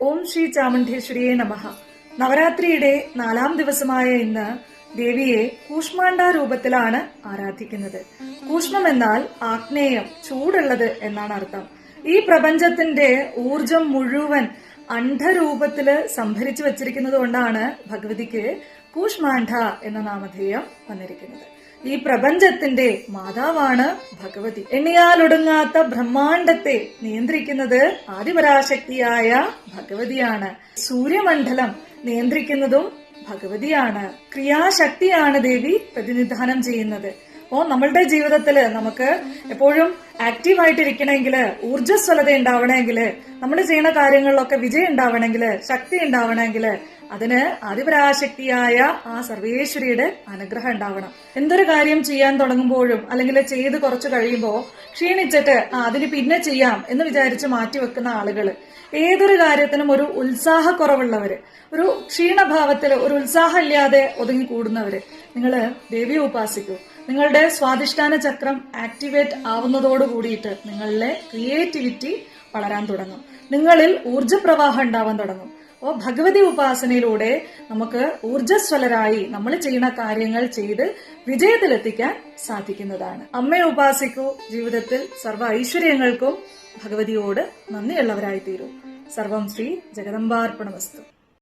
ഓം ശ്രീ ചാമുണ്ഡേശ്വരിയെ നമഃ. നവരാത്രിയുടെ 4ാം ദിവസമായ ഇന്ന് ദേവിയെ കൂഷ്മാണ്ഡ രൂപത്തിലാണ് ആരാധിക്കുന്നത്. കൂഷ്മം എന്നാൽ ആഗ്നേയം, ചൂടുള്ളത് എന്നാണ് അർത്ഥം. ഈ പ്രപഞ്ചത്തിന്റെ ഊർജം മുഴുവൻ അണ്ഡരൂപത്തില് സംഭരിച്ചു വച്ചിരിക്കുന്നത് കൊണ്ടാണ് ഭഗവതിക്ക് കൂഷ്മാണ്ഡ എന്ന നാമധേയം വന്നിരിക്കുന്നത്. ഈ പ്രപഞ്ചത്തിന്റെ മാതാവാണ് ഭഗവതി. എണ്ണിയാലൊടുങ്ങാത്ത ബ്രഹ്മാണ്ടത്തെ നിയന്ത്രിക്കുന്നത് ആദിപരാശക്തിയായ ഭഗവതിയാണ്. സൂര്യമണ്ഡലം നിയന്ത്രിക്കുന്നതും ഭഗവതിയാണ്. ക്രിയാശക്തിയാണ് ദേവി പ്രതിനിധാനം ചെയ്യുന്നത്. അപ്പോ നമ്മളുടെ ജീവിതത്തില് നമുക്ക് എപ്പോഴും ആക്റ്റീവായിട്ടിരിക്കണമെങ്കിൽ, ഊർജ്ജസ്വലത ഉണ്ടാവണമെങ്കിൽ, നമ്മൾ ചെയ്യുന്ന കാര്യങ്ങളിലൊക്കെ വിജയം ഉണ്ടാവണമെങ്കിൽ, ശക്തി ഉണ്ടാവണമെങ്കിൽ അതിന് ആദിപരാശക്തിയായ ആ സർവേശ്വരിയുടെ അനുഗ്രഹം ഉണ്ടാവണം. എന്തൊരു കാര്യം ചെയ്യാൻ തുടങ്ങുമ്പോഴും അല്ലെങ്കിൽ ചെയ്ത് കുറച്ച് കഴിയുമ്പോൾ ക്ഷീണിച്ചിട്ട് അതിന് പിന്നെ ചെയ്യാം എന്ന് വിചാരിച്ച് മാറ്റിവെക്കുന്ന ആളുകള്, ഏതൊരു കാര്യത്തിനും ഒരു ഉത്സാഹക്കുറവുള്ളവര്, ഒരു ക്ഷീണഭാവത്തില് ഒരു ഉത്സാഹം ഇല്ലാതെ ഒതുങ്ങിക്കൂടുന്നവര്, നിങ്ങള് ദേവിയെ ഉപാസിക്കൂ. നിങ്ങളുടെ സ്വാധിഷ്ഠാന ചക്രം ആക്ടിവേറ്റ് ആവുന്നതോട് കൂടിയിട്ട് നിങ്ങളിലെ ക്രിയേറ്റിവിറ്റി വളരാൻ തുടങ്ങും. നിങ്ങളിൽ ഊർജ്ജപ്രവാഹം ഉണ്ടാവാൻ തുടങ്ങും. അപ്പോൾ ഭഗവതി ഉപാസനയിലൂടെ നമുക്ക് ഊർജ്ജസ്വലരായി നമ്മൾ ചെയ്യുന്ന കാര്യങ്ങൾ ചെയ്ത് വിജയത്തിലെത്തിക്കാൻ സാധിക്കുന്നതാണ്. അമ്മയെ ഉപാസിക്കൂ. ജീവിതത്തിൽ സർവ്വ ഐശ്വര്യങ്ങൾക്കും ഭഗവതിയോട് നന്ദിയുള്ളവരായി തീരൂ. സർവം ശ്രീ ജഗദംബാർപ്പണമസ്തു.